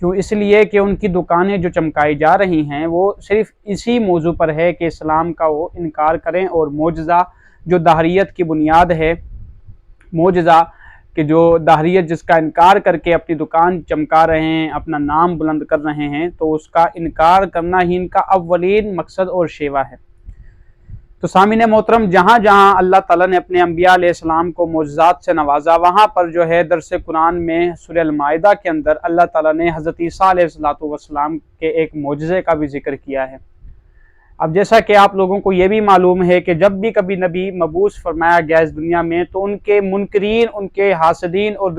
کیوں؟ اس لیے کہ ان کی دکانیں جو چمکائی جا رہی ہیں وہ صرف اسی موضوع پر ہے کہ اسلام کا وہ انکار کریں، اور معجزہ جو دہریت کی بنیاد ہے، معجزہ کہ جو دہریت جس کا انکار کر کے اپنی دکان چمکا رہے ہیں، اپنا نام بلند کر رہے ہیں، تو اس کا انکار کرنا ہی ان کا اولین مقصد اور شیوا ہے۔ تو سامعین محترم، جہاں جہاں اللہ تعالیٰ نے اپنے انبیاء علیہ السلام کو معجزات سے نوازا، وہاں پر جو ہے درس قرآن میں سورہ المائدہ کے اندر اللہ تعالیٰ نے حضرت عیسیٰ علیہ السلام کے ایک معجزے کا بھی ذکر کیا ہے۔ اب جیسا کہ آپ لوگوں کو یہ بھی معلوم ہے کہ جب بھی کبھی نبی مبعوث فرمایا گیا اس دنیا میں، تو ان کے منکرین، ان کے حاسدین اور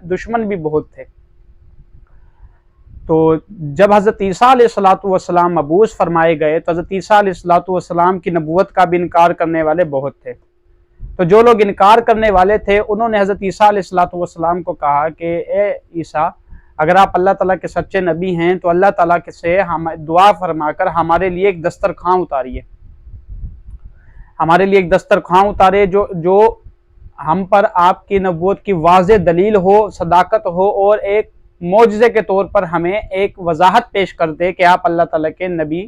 دشمن بھی بہت تھے۔ تو جب حضرت عیسیٰ علیہ السلام مبعوث فرمائے گئے تو حضرت عیسیٰ علیہ السلام کی نبوت کا بھی انکار کرنے والے بہت تھے۔ تو جو لوگ انکار کرنے والے تھے انہوں نے حضرت عیسیٰ علیہ السلام کو کہا کہ اے عیسیٰ، اگر آپ اللہ تعالیٰ کے سچے نبی ہیں تو اللہ تعالیٰ سے دعا فرما کر ہمارے لیے ایک دسترخوان اتاریے، ہمارے لیے ایک دسترخوان اتارے جو ہم پر آپ کی نبوت کی واضح دلیل ہو، صداقت ہو، اور ایک معجزے کے طور پر ہمیں ایک وضاحت پیش کر دے کہ آپ اللہ تعالیٰ کے نبی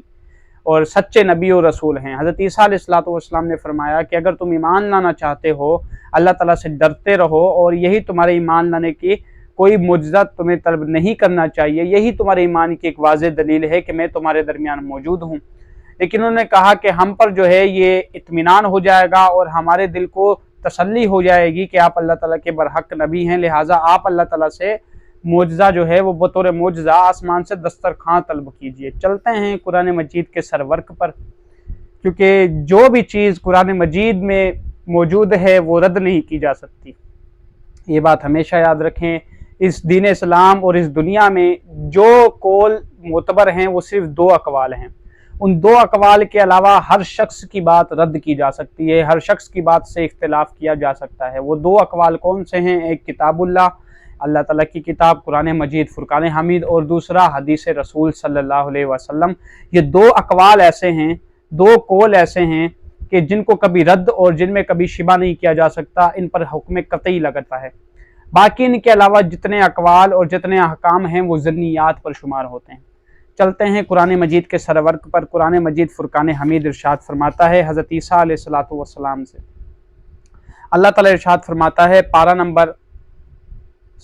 اور سچے نبی اور رسول ہیں۔ حضرت عیسیٰ علیہ السلام نے فرمایا کہ اگر تم ایمان لانا چاہتے ہو، اللہ تعالیٰ سے ڈرتے رہو، اور یہی تمہارے ایمان لانے کی کوئی معجزہ تمہیں طلب نہیں کرنا چاہیے، یہی تمہارے ایمان کی ایک واضح دلیل ہے کہ میں تمہارے درمیان موجود ہوں۔ لیکن انہوں نے کہا کہ ہم پر جو ہے یہ اطمینان ہو جائے گا اور ہمارے دل کو تسلی ہو جائے گی کہ آپ اللہ تعالیٰ کے برحق نبی ہیں، لہٰذا آپ اللہ تعالیٰ سے معجزہ جو ہے وہ بطور معجزہ آسمان سے دسترخوان طلب کیجئے۔ چلتے ہیں قرآن مجید کے سرورق پر، کیونکہ جو بھی چیز قرآن مجید میں موجود ہے وہ رد نہیں کی جا سکتی۔ یہ بات ہمیشہ یاد رکھیں، اس دین اسلام اور اس دنیا میں جو قول معتبر ہیں وہ صرف دو اقوال ہیں۔ ان دو اقوال کے علاوہ ہر شخص کی بات رد کی جا سکتی ہے، ہر شخص کی بات سے اختلاف کیا جا سکتا ہے۔ وہ دو اقوال کون سے ہیں؟ ایک کتاب اللہ تعالیٰ کی کتاب قرآن مجید فرقان حمید، اور دوسرا حدیث رسول صلی اللہ علیہ وسلم۔ یہ دو اقوال ایسے ہیں، دو قول ایسے ہیں کہ جن کو کبھی رد اور جن میں کبھی شبہ نہیں کیا جا سکتا، ان پر حکم قطعی لگتا ہے۔ باقی ان کے علاوہ جتنے اقوال اور جتنے احکام ہیں وہ ظنیات پر شمار ہوتے ہیں۔ چلتے ہیں قرآن مجید کے سرورق پر۔ قرآن مجید فرقان حمید ارشاد فرماتا ہے حضرت عیسیٰ علیہ السلام سے، اللہ تعالیٰ ارشاد فرماتا ہے، پارہ نمبر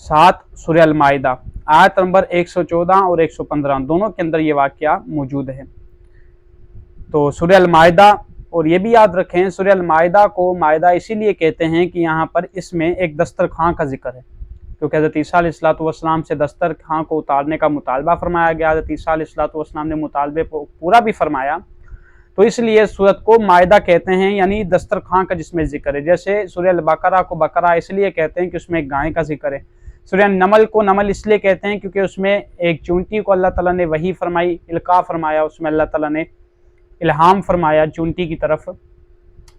7 سورہ المائدہ، آیت نمبر 114 اور 115 دونوں کے اندر یہ واقعہ موجود ہے۔ تو سورہ المائدہ، اور یہ بھی یاد رکھیں سورہ المائدہ کو مائدہ اسی لیے کہتے ہیں کہ یہاں پر اس میں ایک دسترخوان کا ذکر ہے، کیونکہ حضرت عیسیٰ علیہ السلام سے دسترخوان کو اتارنے کا مطالبہ فرمایا گیا۔ حضرت عیسیٰ علیہ السلام نے مطالبے کو پورا بھی فرمایا، تو اس لیے سورت کو مائدہ کہتے ہیں، یعنی دسترخوان کا جس میں ذکر ہے۔ جیسے سورہ البقرہ کو بقرہ اس لیے کہتے ہیں کہ اس میں ایک گائے کا ذکر ہے۔ سورہ نمل کو نمل اس لیے کہتے ہیں کیونکہ اس میں ایک چونٹی کو اللہ تعالیٰ نے وحی فرمائی، القاء فرمایا، اس میں اللہ تعالیٰ نے الہام فرمایا چونٹی کی طرف،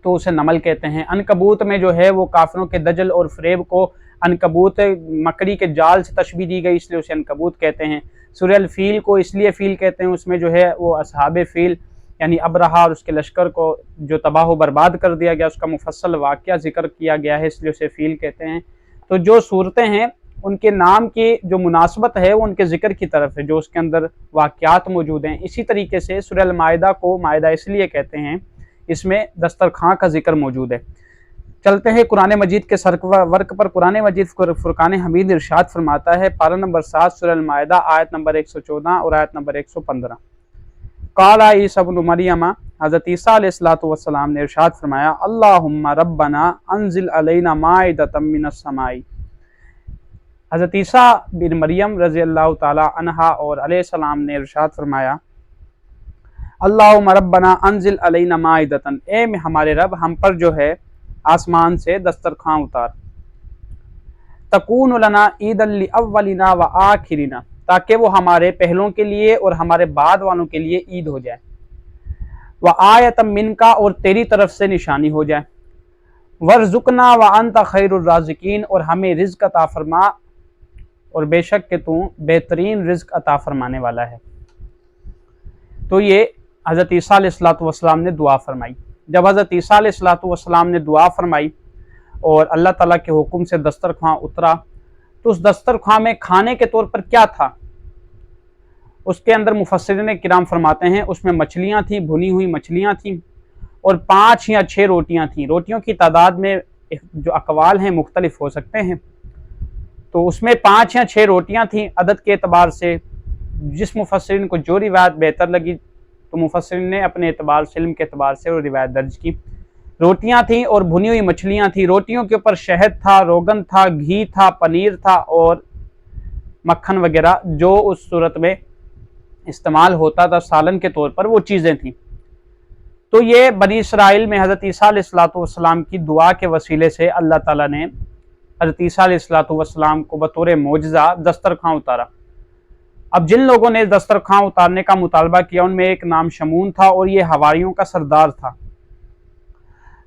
تو اسے نمل کہتے ہیں۔ عنکبوت میں جو ہے وہ کافروں کے دجل اور فریب کو عنکبوت مکڑی کے جال سے تشبیہ دی گئی، اس لیے اسے عنکبوت کہتے ہیں۔ سورہ الفیل کو اس لیے فیل کہتے ہیں، اس میں جو ہے وہ اصحاب فیل یعنی ابرہا اور اس کے لشکر کو جو تباہ و برباد کر دیا گیا، اس کا مفصل واقعہ ذکر کیا گیا ہے، اس لیے اسے فیل کہتے ہیں۔ تو جو صورتیں ہیں ان کے نام کی جو مناسبت ہے وہ ان کے ذکر کی طرف ہے، جو اس کے اندر واقعات موجود ہیں۔ اسی طریقے سے سورہ المائدہ کو مائدہ اس لیے کہتے ہیں، اس میں دسترخوان کا ذکر موجود ہے۔ چلتے ہیں قرآن مجید کے سرورق پر۔ قرآن مجید فرقان حمید ارشاد فرماتا ہے، پارہ نمبر 7 سورہ المائدہ، آیت نمبر 114 اور آیت نمبر 115۔ قال عیسی ابن مریم، حضرت عیسیٰ علیہ السلام نے ارشاد فرمایا، اللہم ربنا انزل علینا مائدۃ من السماء۔ حضرت عیسیٰ بن مریم رضی اللہ تعالی عنہ اور علیہ السلام نے ارشاد فرمایا، اللہم ربنا انزل علینا مائدۃ، اے ہمارے رب ہم پر جو ہے آسمان سے دسترخوان اتار، تکون لنا عیدا لاولنا وآخرنا، تاکہ وہ ہمارے پہلوں کے لیے اور ہمارے بعد والوں کے لیے عید ہو جائے، وآیۃ منک، اور تیری طرف سے نشانی ہو جائے، وارزقنا وانت خیر الرازقین، اور ہمیں رزق عطا فرما، اور بے شک کہ تو بہترین رزق عطا فرمانے والا ہے۔ تو یہ حضرت عیسیٰ علیہ السلام نے دعا فرمائی۔ جب حضرت عیسیٰ علیہ السلام نے دعا فرمائی اور اللہ تعالیٰ کے حکم سے دسترخوان اترا، تو اس دسترخوان میں کھانے کے طور پر کیا تھا؟ اس کے اندر مفسرین کرام فرماتے ہیں اس میں مچھلیاں تھیں، بھنی ہوئی مچھلیاں تھیں، اور 5 یا 6 روٹیاں تھیں۔ روٹیوں کی تعداد میں جو اقوال ہیں مختلف ہو سکتے ہیں، تو اس میں 5 یا 6 روٹیاں تھیں عدد کے اعتبار سے۔ جس مفسرین کو جو روایت بہتر لگی تو مفسرین نے اپنے اعتبار سے، علم کے اعتبار سے وہ روایت درج کی۔ روٹیاں تھیں اور بھنی ہوئی مچھلیاں تھیں، روٹیوں کے اوپر شہد تھا، روغن تھا، گھی تھا، پنیر تھا اور مکھن وغیرہ جو اس صورت میں استعمال ہوتا تھا سالن کے طور پر، وہ چیزیں تھیں۔ تو یہ بنی اسرائیل میں حضرت عیسیٰ علیہ السلام کی دعا کے وسیلے سے اللہ تعالیٰ نے حضرت عیسیٰ علیہ السلام کو بطور معجزہ دسترخوان اتارا۔ اب جن لوگوں نے دسترخوان اتارنے کا مطالبہ کیا ان میں ایک نام شمون تھا اور یہ حواریوں کا سردار تھا۔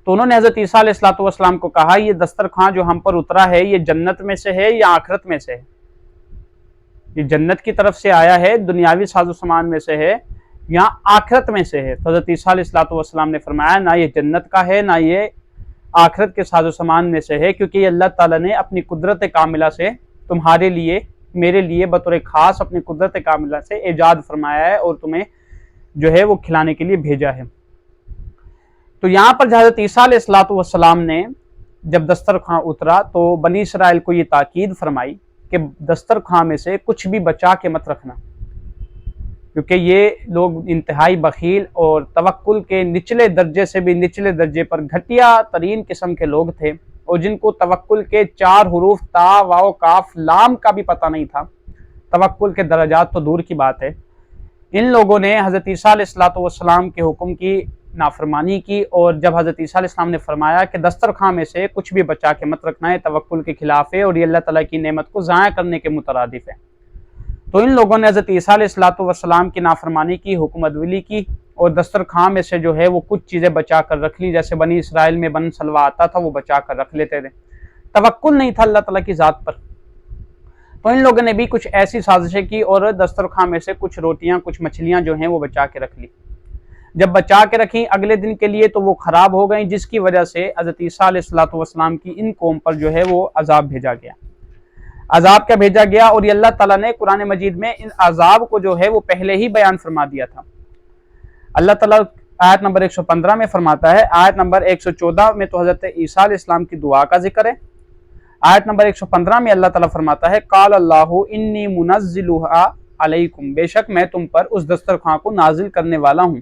تو انہوں نے حضرت عیسیٰ علیہ السلام کو کہا یہ دسترخوان جو ہم پر اترا ہے یہ جنت میں سے ہے یا آخرت میں سے ہے؟ یہ جنت کی طرف سے آیا ہے، دنیاوی ساز و سامان میں سے ہے یا آخرت میں سے ہے؟ تو حضرت عیسیٰ علیہ السلام نے فرمایا نہ یہ جنت کا ہے نہ یہ آخرت کے ساز و سامان میں سے ہے، کیونکہ یہ اللہ تعالیٰ نے اپنی قدرت کاملہ سے تمہارے لیے، میرے لیے بطور خاص اپنی قدرت کاملہ سے ایجاد فرمایا ہے اور تمہیں جو ہے وہ کھلانے کے لیے بھیجا ہے۔ تو یہاں پر حضرت عیسیٰ علیہ السلام نے جب دسترخوان اترا تو بنی اسرائیل کو یہ تاکید فرمائی کہ دسترخوان میں سے کچھ بھی بچا کے مت رکھنا، کیونکہ یہ لوگ انتہائی بخیل اور توکل کے نچلے درجے سے بھی نچلے درجے پر گھٹیا ترین قسم کے لوگ تھے، اور جن کو توکل کے 4 حروف تا واو کاف لام کا بھی پتہ نہیں تھا، توکل کے درجات تو دور کی بات ہے۔ ان لوگوں نے حضرت عیسیٰ علیہ السلام کے حکم کی نافرمانی کی، اور جب حضرت عیسیٰ علیہ السلام نے فرمایا کہ دسترخوان میں سے کچھ بھی بچا کے مت رکھنا ہے، توکل کے خلاف ہے اور یہ اللہ تعالیٰ کی نعمت کو ضائع کرنے کے مترادف ہے، تو ان لوگوں نے حضرت عیسیٰ علیہ السلام کی نافرمانی کی، حکم عدولی کی، اور دسترخوان میں سے جو ہے وہ کچھ چیزیں بچا کر رکھ لی، جیسے بنی اسرائیل میں بن سلوا آتا تھا وہ بچا کر رکھ لیتے تھے۔ توکل نہیں تھا اللہ تعالیٰ کی ذات پر، تو ان لوگوں نے بھی کچھ ایسی سازشیں کی اور دسترخوان میں سے کچھ روٹیاں، کچھ مچھلیاں جو ہیں وہ بچا کے رکھ لی۔ جب بچا کے رکھیں اگلے دن کے لیے تو وہ خراب ہو گئیں، جس کی وجہ سے حضرت عیسیٰ علیہ السلام کی ان قوم پر جو ہے وہ عذاب بھیجا گیا۔ عذاب کیا بھیجا گیا؟ اور یہ اللہ تعالیٰ نے قرآن مجید میں ان عذاب کو جو ہے وہ پہلے ہی بیان فرما دیا تھا۔ اللہ تعالیٰ آیت نمبر 115 میں فرماتا ہے، آیت نمبر 114 میں تو حضرت عیسیٰ علیہ السلام کی دعا کا ذکر ہے، آیت نمبر 115 میں اللہ تعالیٰ فرماتا ہے قال اللہ انی منزلها علیکم، بے شک میں تم پر اس دسترخوان کو نازل کرنے والا ہوں،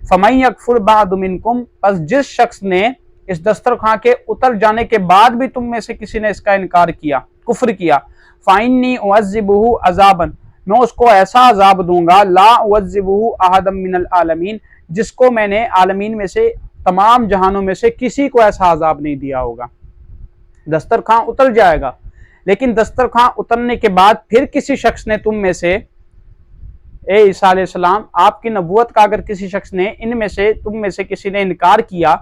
فمن یکفر بعد منکم، پس جس شخص نے اس دسترخوان کے اتر جانے کے بعد بھی تم میں سے کسی نے اس کا انکار کیا، کفر کیا، فإنی اعذبہ عذابا، میں اس کو ایسا عذاب دوں گا لا اعذبہ احدا من العالمین، جس کو میں نے عالمین میں سے، تمام جہانوں میں سے کسی کو ایسا عذاب نہیں دیا ہوگا۔ دسترخوان اتر جائے گا، لیکن دسترخوان اترنے کے بعد پھر کسی شخص نے تم میں سے، اے عیسیٰ علیہ السلام آپ کی نبوت کا اگر کسی شخص نے ان میں سے، تم میں سے کسی نے انکار کیا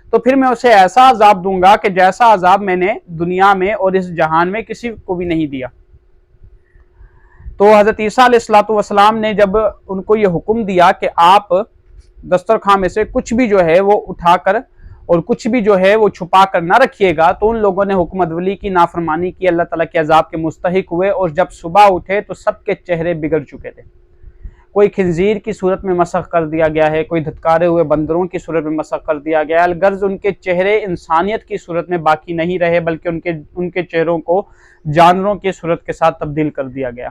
تو پھر میں اسے ایسا عذاب دوں گا کہ جیسا عذاب میں نے دنیا میں اور اس جہان میں کسی کو بھی نہیں دیا۔ تو حضرت عیسیٰ علیہ السلام نے جب ان کو یہ حکم دیا کہ آپ دسترخوان میں سے کچھ بھی جو ہے وہ اٹھا کر اور کچھ بھی جو ہے وہ چھپا کر نہ رکھیے گا، تو ان لوگوں نے حکم عدولی کی، نافرمانی کی، اللہ تعالیٰ کے عذاب کے مستحق ہوئے، اور جب صبح اٹھے تو سب کے چہرے بگڑ چکے تھے۔ کوئی خنزیر کی صورت میں مسخ کر دیا گیا ہے، کوئی دھتکارے ہوئے بندروں کی صورت میں مسخ کر دیا گیا ہے، الغرض ان کے چہرے انسانیت کی صورت میں باقی نہیں رہے، بلکہ ان کے چہروں کو جانوروں کی صورت کے ساتھ تبدیل کر دیا گیا۔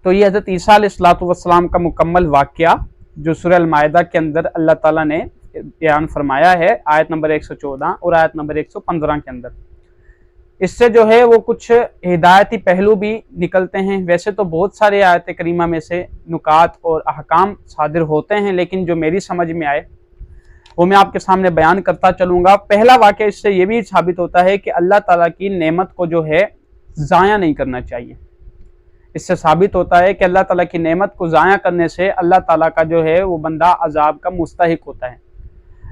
تو یہ حضرت عیسیٰ علیہ السلام کا مکمل واقعہ جو سورہ المائدہ کے اندر اللہ تعالیٰ نے بیان فرمایا ہے، آیت نمبر 114 اور آیت نمبر 115 کے اندر۔ اس سے جو ہے وہ کچھ ہدایتی پہلو بھی نکلتے ہیں۔ ویسے تو بہت سارے آیت کریمہ میں سے نکات اور احکام صادر ہوتے ہیں، لیکن جو میری سمجھ میں آئے وہ میں آپ کے سامنے بیان کرتا چلوں گا۔ پہلا واقعہ اس سے یہ بھی ثابت ہوتا ہے کہ اللہ تعالیٰ کی نعمت کو جو ہے ضائع نہیں کرنا چاہیے۔ اس سے ثابت ہوتا ہے کہ اللہ تعالیٰ کی نعمت کو ضائع کرنے سے اللہ تعالیٰ کا جو ہے وہ بندہ عذاب کا مستحق ہوتا ہے۔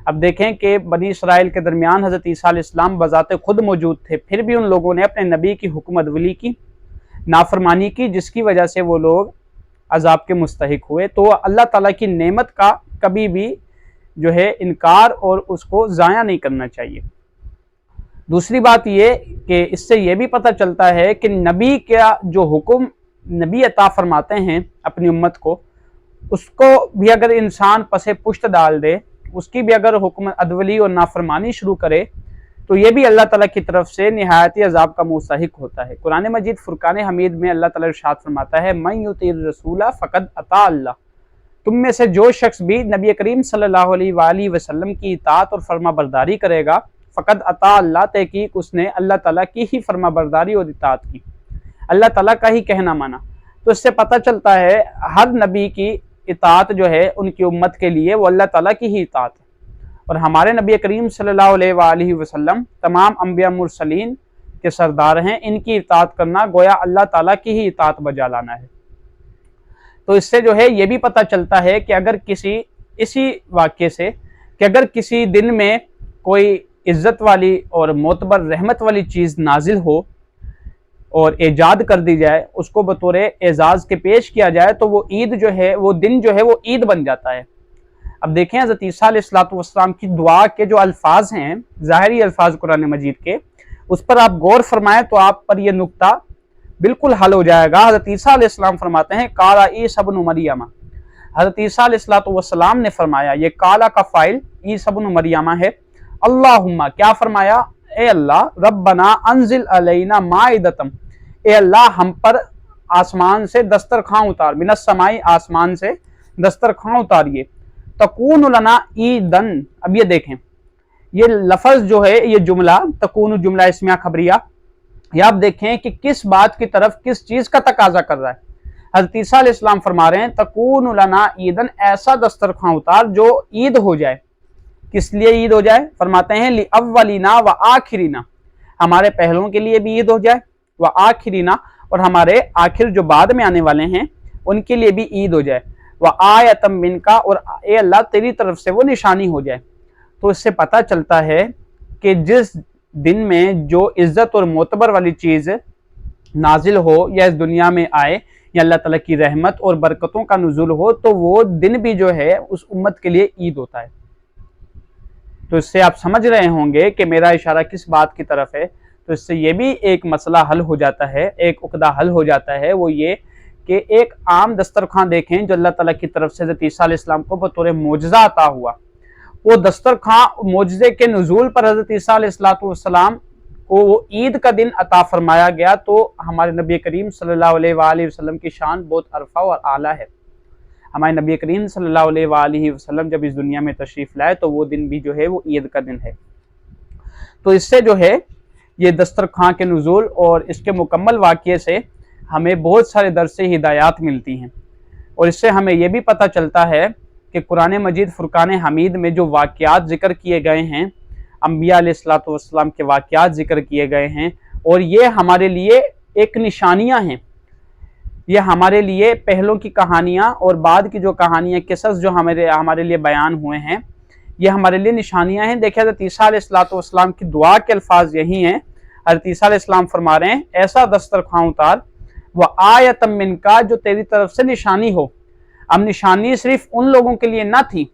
اب دیکھیں کہ بنی اسرائیل کے درمیان حضرت عیسیٰ علیہ السلام بذات خود موجود تھے، پھر بھی ان لوگوں نے اپنے نبی کی حکم عدولی کی، نافرمانی کی، جس کی وجہ سے وہ لوگ عذاب کے مستحق ہوئے۔ تو اللہ تعالیٰ کی نعمت کا کبھی بھی جو ہے انکار اور اس کو ضائع نہیں کرنا چاہیے۔ دوسری بات یہ کہ اس سے یہ بھی پتہ چلتا ہے کہ نبی کا جو حکم نبی عطا فرماتے ہیں اپنی امت کو، اس کو بھی اگر انسان پسے پشت ڈال دے، اس کی بھی اگر حکم عدولی اور نافرمانی شروع کرے، تو یہ بھی اللہ تعالیٰ کی طرف سے نہایت عذاب کا مستحق ہوتا ہے۔ قرآن مجید فرقان حمید میں اللہ تعالیٰ ارشاد فرماتا ہے من یطیع الرسول فقد اطاع اللہ، تم میں سے جو شخص بھی نبی کریم صلی اللہ علیہ وآلہ وسلم کی اطاعت اور فرما برداری کرے گا، فقد اطاع اللہ، تحقیق اس نے اللہ تعالیٰ کی ہی فرما برداری اور اطاعت کی، اللہ تعالیٰ کا ہی کہنا مانا۔ تو اس سے پتہ چلتا ہے ہر نبی کی اطاعت جو ہے ان کی امت کے لیے وہ اللہ تعالیٰ کی ہی اطاعت ہے، اور ہمارے نبی کریم صلی اللہ علیہ وآلہ وسلم تمام انبیاء مرسلین کے سردار ہیں، ان کی اطاعت کرنا گویا اللہ تعالیٰ کی ہی اطاعت بجا لانا ہے۔ تو اس سے جو ہے یہ بھی پتہ چلتا ہے کہ اگر اسی واقعے سے کہ اگر کسی دن میں کوئی عزت والی اور معتبر رحمت والی چیز نازل ہو اور ایجاد کر دی جائے، اس کو بطور اعزاز کے پیش کیا جائے، تو وہ عید جو ہے، وہ دن جو ہے وہ عید بن جاتا ہے۔ اب دیکھیں حضرت عیسیٰ علیہ السلام کی دعا کے جو الفاظ ہیں، ظاہری الفاظ قرآن مجید کے، اس پر آپ غور فرمائیں تو آپ پر یہ نقطہ بالکل حل ہو جائے گا۔ حضرت عیسیٰ علیہ السلام فرماتے ہیں قال عیسیٰ ابن مریم، حضرت عیسیٰ علیہ السلام نے فرمایا، یہ قالا کا فاعل عیسیٰ ابن مریم ہے، اللہم کیا فرمایا، اے اللہ ربنا انزل علینا مائدتم، اے اللہ ہم پر آسمان سے دسترخوان اتار، من السماء آسمان سے دسترخوان اتاریے، تکون لنا عیدن۔ اب یہ دیکھیں یہ لفظ جو ہے، یہ جملہ تکون جملہ اسمیہ خبریہ، یہ آپ دیکھیں کہ کس بات کی طرف کس چیز کا تقاضا کر رہا ہے۔ حضرت عیسیٰ علیہ السلام فرما رہے ہیں تکون لنا عیدن، ایسا دسترخوان اتار جو عید ہو جائے۔ کس لیے عید ہو جائے؟ فرماتے ہیں لأولینا و آخرینا، ہمارے پہلوں کے لیے بھی عید ہو جائے، و آخرینا، اور ہمارے آخر جو بعد میں آنے والے ہیں ان کے لیے بھی عید ہو جائے، و آیتم منکا، اور اے اللہ تیری طرف سے وہ نشانی ہو جائے۔ تو اس سے پتہ چلتا ہے کہ جس دن میں جو عزت اور معتبر والی چیز نازل ہو یا اس دنیا میں آئے یا اللہ تعالیٰ کی رحمت اور برکتوں کا نزول ہو، تو وہ دن بھی جو ہے اس امت کے لیے عید ہوتا ہے۔ تو اس سے آپ سمجھ رہے ہوں گے کہ میرا اشارہ کس بات کی طرف ہے۔ تو اس سے یہ بھی ایک مسئلہ حل ہو جاتا ہے، ایک عقدہ حل ہو جاتا ہے، وہ یہ کہ ایک عام دسترخوان دیکھیں جو اللہ تعالیٰ کی طرف سے حضرت عیسیٰ علیہ السلام کو بطور معجزہ عطا ہوا، وہ دسترخوان معجزے کے نزول پر حضرت عیسیٰ علیہ السلام کو وہ عید کا دن عطا فرمایا گیا، تو ہمارے نبی کریم صلی اللہ علیہ وآلہ وسلم کی شان بہت عرفہ اور اعلیٰ ہے۔ ہمارے نبی کریم صلی اللہ علیہ وآلہ وسلم جب اس دنیا میں تشریف لائے تو وہ دن بھی جو ہے وہ عید کا دن ہے۔ تو اس سے جو ہے یہ دسترخوان کے نزول اور اس کے مکمل واقعے سے ہمیں بہت سارے درس ہدایات ملتی ہیں، اور اس سے ہمیں یہ بھی پتہ چلتا ہے کہ قرآن مجید فرقان حمید میں جو واقعات ذکر کیے گئے ہیں، انبیاء علیہ السلام کے واقعات ذکر کیے گئے ہیں، اور یہ ہمارے لیے ایک نشانیاں ہیں، یہ ہمارے لیے پہلوں کی کہانیاں اور بعد کی جو کہانیاں قصص جو ہمارے لیے بیان ہوئے ہیں، یہ ہمارے لیے نشانیاں ہیں۔ دیکھیں حضرت عیسیٰ علیہ السلام کی دعا کے الفاظ یہی ہیں، حضرت عیسیٰ علیہ السلام فرما رہے ہیں ایسا دسترخوان اتار وآیۃ منکا، جو تیری طرف سے نشانی ہو۔ اب نشانی صرف ان لوگوں کے لیے نہ تھی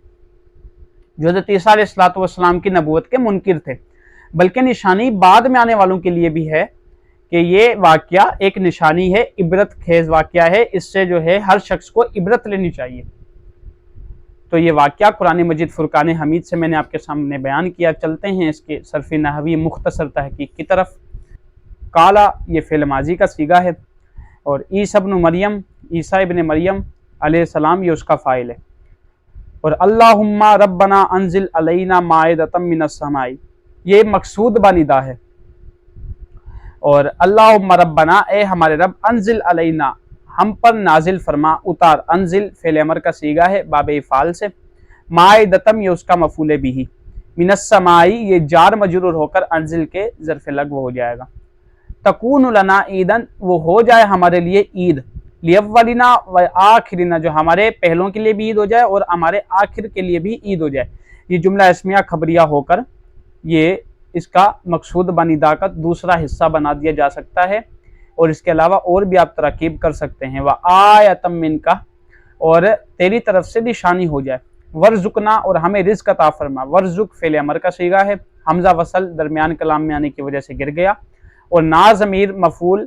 جو حضرت عیسیٰ علیہ السلام کی نبوت کے منکر تھے، بلکہ نشانی بعد میں آنے والوں کے لیے بھی ہے، کہ یہ واقعہ ایک نشانی ہے، عبرت خیز واقعہ ہے، اس سے جو ہے ہر شخص کو عبرت لینی چاہیے۔ تو یہ واقعہ قرآن مجید فرقان حمید سے میں نے آپ کے سامنے بیان کیا۔ چلتے ہیں اس کے صرف نحوی مختصر تحقیق کی طرف۔ قالا یہ فعل ماضی کا صیغہ ہے، اور عیسیٰ ابن مریم، عیسیٰ ابن مریم علیہ السلام یہ اس کا فاعل ہے، اور اللہم ربنا انزل علینا مائدۃ من السماء یہ مقصود باندا ہے، اور اللہم ربنا اے ہمارے رب، انزل علینا ہم پر نازل فرما، اتار، انزل فعل امر کا صیغہ ہے باب افعال سے، مائدۃ یہ اس کا مفعول بھی، من السماء یہ جار مجرور ہو کر انزل کے ظرف لغو ہو جائے گا، تکون لنا عیدن وہ ہو جائے ہمارے لیے عید، لیولنا و آخرنا جو ہمارے پہلوں کے لیے بھی عید ہو جائے اور ہمارے آخر کے لیے بھی عید ہو جائے۔ یہ جملہ اسمیہ خبریہ ہو کر یہ اس کا مقصود باندا کا دوسرا حصہ بنا دیا جا سکتا ہے، اور اس کے علاوہ اور بھی آپ ترکیب کر سکتے ہیں، وآیۃ منکا اور تیری طرف سے نشانی ہو جائے، ورزقنا اور ہمیں رزق عطا فرما، ورزق فعل امر کا صیغہ ہے، حمزہ وصل درمیان کلام میں آنے کی وجہ سے گر گیا، اور نا ضمیر مفعول